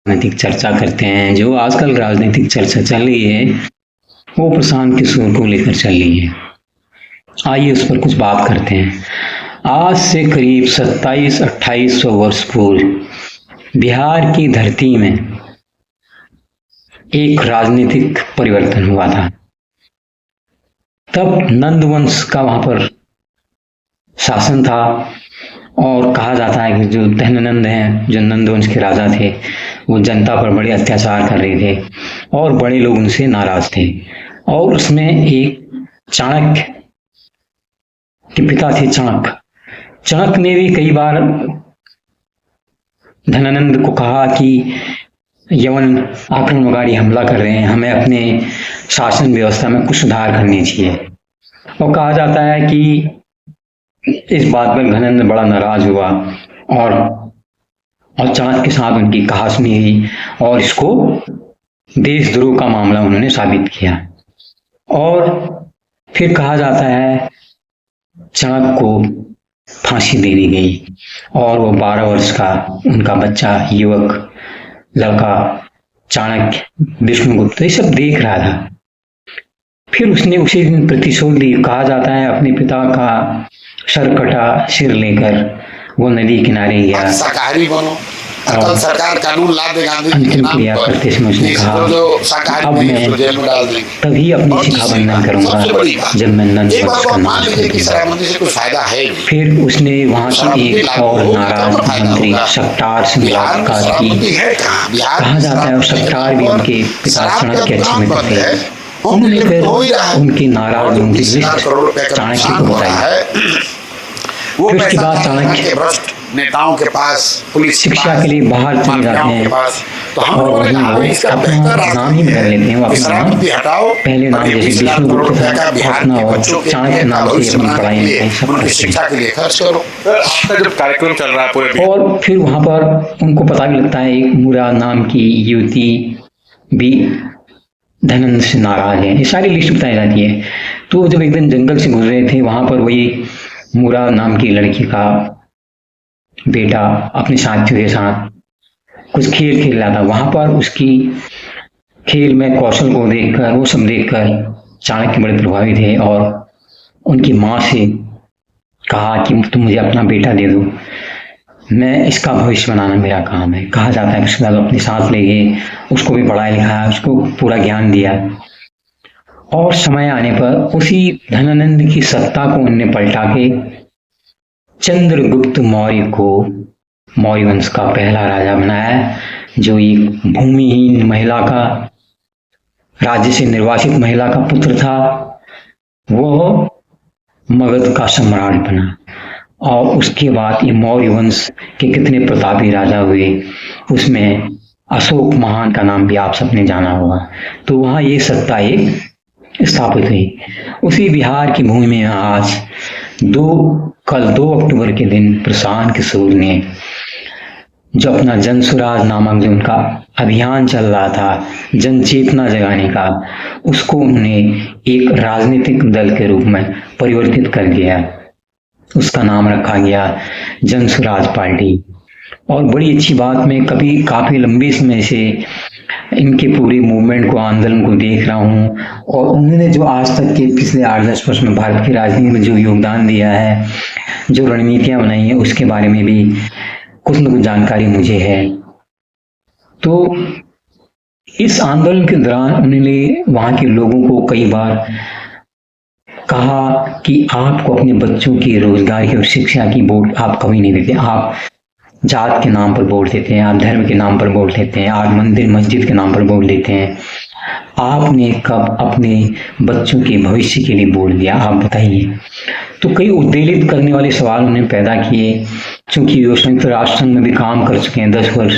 राजनीतिक चर्चा करते हैं। जो आजकल राजनीतिक चर्चा चल रही है वो प्रशांत किशोर को लेकर चल रही है। आइए उस पर कुछ बात करते हैं। आज से करीब 27-2800 वर्ष पूर्व बिहार की धरती में एक राजनीतिक परिवर्तन हुआ था। तब नंद वंश का वहां पर शासन था और कहा जाता है कि जो धनानंद हैं, जो नंद वंश के राजा थे, वो जनता पर बड़े अत्याचार कर रहे थे और बड़े लोग उनसे नाराज थे। और उसमें एक चाणक्य के पिता थे चाणक्य ने भी कई बार धनानंद को कहा कि यवन आक्रमणकारी हमला कर रहे हैं, हमें अपने शासन व्यवस्था में कुछ सुधार करने चाहिए। और कहा जाता है कि इस बात पर धनानंद बड़ा नाराज हुआ और चाणक्य के साथ उनकी कहासुनी हुई और इसको देशद्रोह का मामला उन्होंने साबित किया। और फिर कहा जाता है चाणक्य को फांसी दे दी गई और वो 12 वर्ष का उनका बच्चा युवक लड़का चाणक्य विष्णुगुप्त ये सब देख रहा था। फिर उसने उसी दिन प्रतिशोध ली। कहा जाता है अपने पिता का सर कटा सिर लेकर वो नदी किनारे गया। शाकाहारी बनो, अकल सरकार कानून ला देगा। अंतिम क्रिया करते समय उसने कहा अब मैं तभी अपनी शिखा बंधन करूंगा जब मैं नंद वंश का नाम छोड़। फिर उसने वहां की एक और नाराज मंत्री सक्टार से मुलाकात की। कहा जाता है सक्टार भी उनके पिता चाणक्य के अच्छे मित्र थे। उन्होंने फिर उनकी नाराज उनकी लिस्ट चाणक्य को बताई। फिर उसके बाद चाणक्य नेताओं के पास पुलिस शिक्षा के लिए बाहर चले जाते हैं और वहीं वो अपना नाम ही बदल लेते हैं। वो अपना नाम पहले नाम जैसे विष्णुगुप्त था अपना और चाणक्य नाम से अपनी पढ़ाई सब शिक्षा के लिए खर्च करो। जब कार्यक्रम चल रहा है पूरे और फिर वहां पर उनको पता भी लगता है एक मूरा नाम की युवती भी धनानंद से नाराज है। ये सारी लिस्ट बताई जाती है। तो जब एक दिन जंगल से गुजरे थे वहां पर वही मूरा नाम की लड़की का बेटा अपने साथियों के साथ कुछ खेल खेल रहा था। वहां पर उसकी खेल में कौशल को देखकर वो सब देखकर चाणक्य बड़े प्रभावित थे और उनकी माँ से कहा कि तुम मुझे अपना बेटा दे दो, मैं इसका भविष्य बनाना मेरा काम है। कहा जाता है उसके बाद अपने साथ ले गए, उसको भी पढ़ाया लिखाया, उसको पूरा ज्ञान दिया। और समय आने पर उसी धनानंद की सत्ता को उन्होंने पलटा के चंद्रगुप्त मौर्य को मौर्य वंश का पहला राजा बनाया, जो एक भूमिहीन महिला का राज्य से निर्वासित महिला का पुत्र था। वह मगध का सम्राट बना और उसके बाद ये मौर्य वंश के कितने प्रतापी राजा हुए, उसमें अशोक महान का नाम भी आप सबने जाना होगा। तो वहाँ ये सत्ता एक स्थापित हुई। उसी बिहार की भूमि में आज कल 2 अक्टूबर के दिन प्रशांत किशोर ने जो अपना जन सुराज नामक जो उनका अभियान चल रहा था जन चेतना जगाने का, उसको उन्होंने एक राजनीतिक दल के रूप में परिवर्तित कर दिया। उसका नाम रखा गया जन सुराज पार्टी। और बड़ी अच्छी बात, मैं काफी लंबे समय से इनके पूरे मूवमेंट को, आंदोलन को देख रहा हूँ और उन्होंने जो आज तक के पिछले 8-10 वर्ष में भारत की राजनीति में जो योगदान दिया है, जो रणनीतियां बनाई है, उसके बारे में भी कुछ न कुछ जानकारी मुझे है। तो इस आंदोलन के दौरान उन्होंने वहां के लोगों को कई बार कहा कि आपको अपने बच्चों के रोजगार की और शिक्षा की वोट आप कभी नहीं देते। आप जात के नाम पर वोट देते हैं, आप धर्म के नाम पर वोट देते हैं, आप मंदिर मस्जिद के नाम पर वोट देते हैं। आपने कब अपने बच्चों के भविष्य के लिए वोट दिया, आप बताइए। तो कई उद्वेलित करने वाले सवाल उन्हें पैदा किए। चूंकि वो संयुक्त राष्ट्र संघ में भी काम कर चुके हैं 10 वर्ष,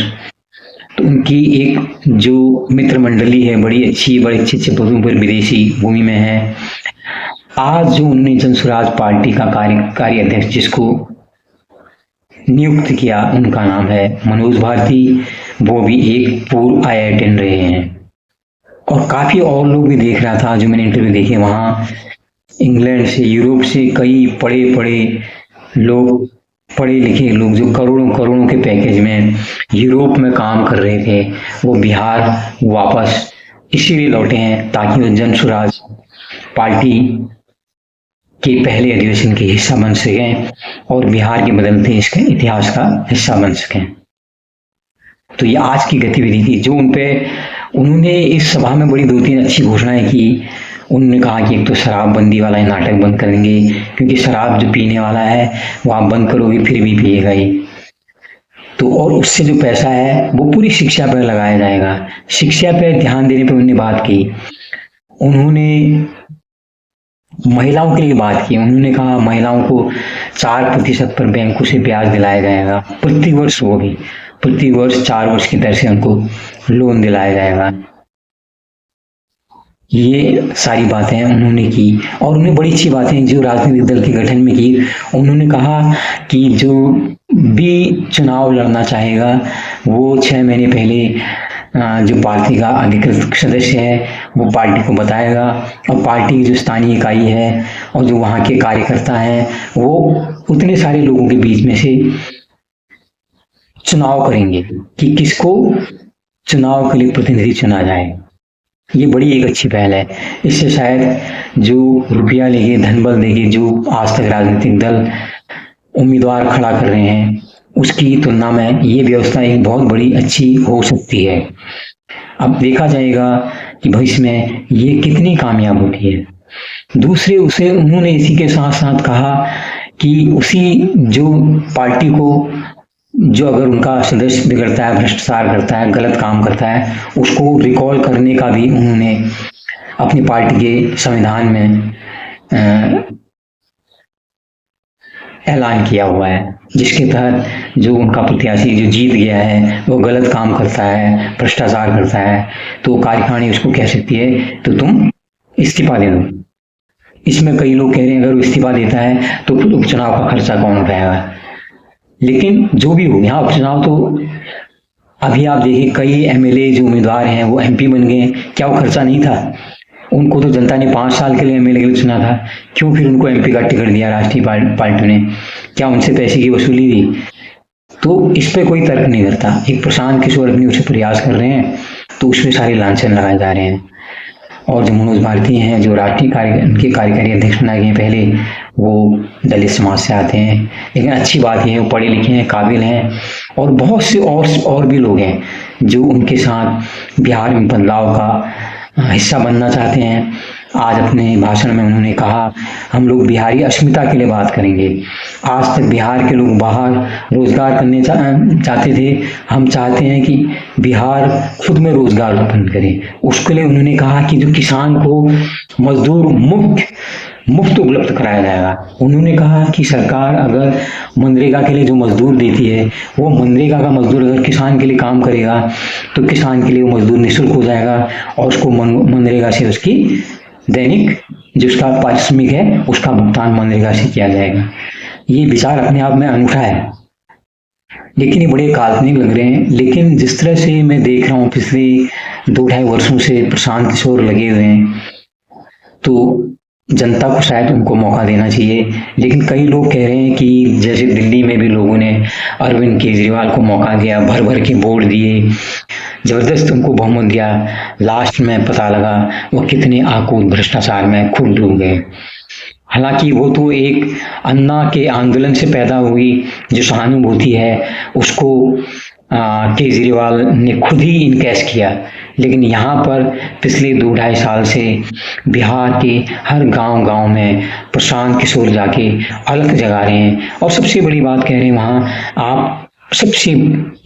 तो उनकी एक जो मित्र मंडली है बड़ी अच्छे अच्छे पदों पर विदेशी भूमि में है। आज जो उन्होंने जन सुराज पार्टी का कार्यकारी अध्यक्ष जिसको नियुक्त किया, उनका नाम है मनोज भारती। वो भी एक पूर्व IITian रहे हैं और काफी और लोग भी देख रहा था जो मैंने इंटरव्यू देखे। वहाँ इंग्लैंड से, यूरोप से कई बड़े लोग पढ़े लिखे लोग जो करोड़ों करोड़ों के पैकेज में यूरोप में काम कर रहे थे, वो बिहार वापस इसीलिए लौटे हैं ताकि वो जन स्वराज पार्टी के पहले अधिवेशन के हिस्सा बन सकें और बिहार के बदलते इसके इतिहास का हिस्सा बन सकें। तो ये आज की गतिविधि थी जो उन्होंने इस सभा में बड़ी 2-3 अच्छी घोषणाएं की। उन्होंने कहा कि एक तो शराबबंदी वाला नाटक बंद कर देंगे, क्योंकि शराब जो पीने वाला है वो आप बंद करोगे फिर भी पिएगा ही। तो और उससे जो पैसा है वो पूरी शिक्षा पर लगाया जाएगा। शिक्षा पर ध्यान देने पर उन्होंने बात की। उन्होंने महिलाओं के लिए बात की। उन्होंने कहा महिलाओं को 4% पर बैंकों से ब्याज दिलाया जाएगा प्रतिवर्ष, वो भी प्रतिवर्ष 4 वर्ष की दर से उनको लोन दिलाया जाएगा। ये सारी बातें उन्होंने की और उन्हें बड़ी अच्छी बातें जो राजनीतिक दल के गठन में की। उन्होंने कहा कि जो भी चुनाव लड़ना चाहेगा वो 6 महीने पहले जो पार्टी का अधिकृत सदस्य है वो पार्टी को बताएगा और पार्टी की जो स्थानीय इकाई है और जो वहाँ के कार्यकर्ता हैं वो उतने सारे लोगों के बीच में से चुनाव करेंगे कि किसको चुनाव के लिए प्रतिनिधि चुना जाए। ये बड़ी एक अच्छी पहल है। इससे शायद जो रुपया लेके धन बल देके जो आज तक राजनीतिक दल उम्मीदवार खड़ा कर रहे हैं उसकी तुलना में ये व्यवस्था एक बहुत बड़ी अच्छी हो सकती है। अब देखा जाएगा कि भविष्य में ये कितनी कामयाब होती है। दूसरे उसे उन्होंने इसी के साथ साथ कहा कि उसी जो पार्टी को जो अगर उनका सदस्य बिगड़ता है, भ्रष्टाचार करता है, गलत काम करता है, उसको रिकॉल करने का भी उन्होंने अपनी पार्टी के संविधान में ऐलान किया हुआ है, जिसके तहत जो उनका प्रत्याशी जो जीत गया है वो गलत काम करता है, भ्रष्टाचार करता है, तो कार्यकारिणी उसको कह सकती है तो तुम इस्तीफा दे दो। इसमें कई लोग कह रहे हैं अगर वो इस्तीफा देता है तो फिर उपचुनाव का खर्चा कौन उठाएगा। लेकिन जो भी हो, यहाँ उपचुनाव तो अभी आप देखिए कई एमएलए जो उम्मीदवार हैं वो एमपी बन गए। क्या वो खर्चा नहीं था? उनको तो जनता ने 5 साल के लिए एमएलए के लिए चुना था, क्यों फिर उनको एमपी का टिकट दिया राष्ट्रीय पार्टी ने? क्या उनसे पैसे की वसूली दी? तो इस पे कोई तर्क नहीं करता। एक प्रशांत किशोर अपनी उसे प्रयास कर रहे हैं तो उसमें सारे लांछन लगाए जा रहे हैं। और जो मनोज भारती हैं जो राष्ट्रीय उनके कार्यकारी अध्यक्ष बनाए गए पहले, वो दलित समाज से आते हैं। लेकिन अच्छी बात यह है वो पढ़े लिखे हैं, काबिल हैं और बहुत से और भी लोग हैं जो उनके साथ बिहार में बदलाव का हिस्सा बनना चाहते हैं। आज अपने भाषण में उन्होंने कहा हम लोग बिहारी अस्मिता के लिए बात करेंगे। आज तक बिहार के लोग बाहर रोजगार करने चाहते थे, हम चाहते हैं कि बिहार खुद में रोजगार उत्पन्न करे। उसके लिए उन्होंने कहा कि जो किसान को मजदूर मुफ्त उपलब्ध कराया जाएगा। उन्होंने कहा कि सरकार अगर मनरेगा के लिए जो मजदूर देती है वो मनरेगा का मजदूर अगर किसान के लिए काम करेगा तो किसान के लिए वो मजदूर निःशुल्क हो जाएगा और उसको मनरेगा से उसकी दैनिक जो उसका पारिश्रमिक है उसका भुगतान मनरेगा से किया जाएगा। ये विचार अपने आप में अनूठा है, लेकिन ये बड़े काल्पनिक लग रहे हैं। लेकिन जिस तरह से मैं देख रहा हूँ पिछले 2-2.5 वर्षों से प्रशांत किशोर लगे हुए हैं, तो जनता को शायद उनको मौका देना चाहिए। लेकिन कई लोग कह रहे हैं कि जैसे दिल्ली में भी लोगों ने अरविंद केजरीवाल को मौका दिया, भर भर के वोट दिए, जबरदस्त उनको बहुमत दिया, लास्ट में पता लगा वो कितने आकूत भ्रष्टाचार में खुद डूब गए। हालांकि वो तो एक अन्ना के आंदोलन से पैदा हुई जो सहानुभूति है उसको केजरीवाल ने खुद ही इनकैश किया। लेकिन यहाँ पर पिछले 2-2.5 साल से बिहार के हर गांव में प्रशांत किशोर जाके अलग जगा रहे हैं। और सबसे बड़ी बात कह रहे हैं वहाँ आप सबसे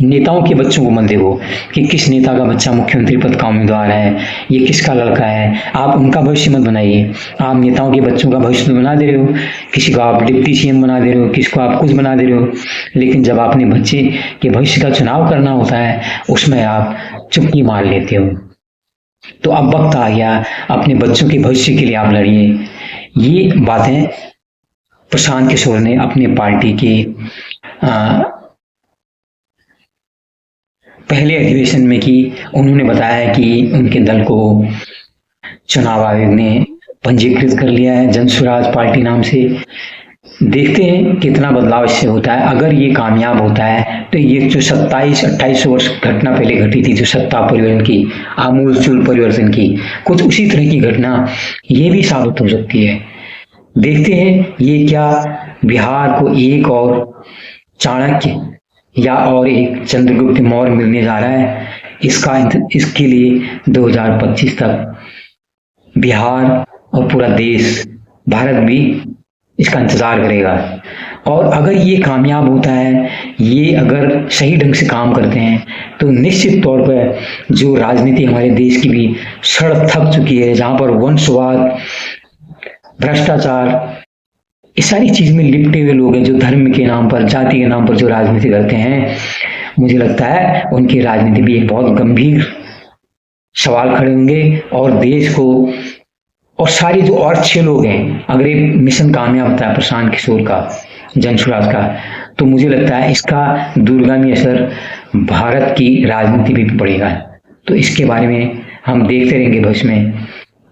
नेताओं के बच्चों को मत देखो कि किस नेता का बच्चा मुख्यमंत्री पद का उम्मीदवार है, ये किसका लड़का है। आप उनका भविष्य मत बनाइए। आप नेताओं के बच्चों का भविष्य तो बना दे रहे हो, किसी को आप डिप्टी सीएम बना दे रहे हो, किसी को आप कुछ बना दे रहे हो, लेकिन जब अपने बच्चे के भविष्य का चुनाव करना होता है उसमें आप चुप्पी मार लेते हो। तो अब वक्त आ गया अपने बच्चों के भविष्य के लिए आप लड़िए। ये बातें प्रशांत किशोर ने अपने पार्टी के पहले अधिवेशन में की। उन्होंने बताया कि उनके दल को चुनाव आयोग ने पंजीकृत कर लिया है जन स्वराज पार्टी नाम से। देखते हैं कितना बदलाव इससे होता है। अगर ये कामयाब होता है तो ये जो 27-28 वर्ष घटना पहले घटी थी, जो सत्ता परिवर्तन की, आमूल-चूल परिवर्तन की, कुछ उसी तरह की घटना ये भी साबित हो सकती है। देखते हैं ये क्या बिहार को एक और चाणक्य या और एक चंद्रगुप्त मौर्य मिलने जा रहा है। इसके लिए 2025 तक बिहार और पूरा देश, भारत भी इसका इंतजार करेगा। और अगर ये कामयाब होता है, ये अगर सही ढंग से काम करते हैं, तो निश्चित तौर पर जो राजनीति हमारे देश की भी सड़क थक चुकी है, जहाँ पर वंशवाद, भ्रष्टाचार, इस सारी चीज में लिपटे हुए लोग हैं, जो धर्म के नाम पर, जाति के नाम पर जो राजनीति करते हैं, मुझे लगता है उनकी राजनीति भी एक बहुत गंभीर सवाल खड़े होंगे। और देश को, और सारे जो और 6 लोग हैं, अगर ये मिशन कामयाब होता है प्रशांत किशोर का, जनसुराज का, तो मुझे लगता है इसका दूरगामी असर भारत की राजनीति पे भी पड़ेगा। तो इसके बारे में हम देखते रहेंगे भविष्य में,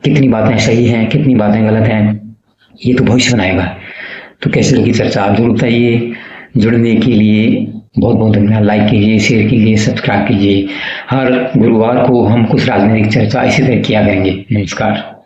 कितनी बातें सही हैं, कितनी बातें गलत हैं, ये तो भविष्य बनाएगा। तो कैसी लगी चर्चा आप जरूर बताइए। जुड़ने के लिए बहुत बहुत धन्यवाद। लाइक कीजिए, शेयर कीजिए, सब्सक्राइब कीजिए। हर गुरुवार को हम कुछ राजनीतिक चर्चा इसी तरह किया करेंगे। नमस्कार।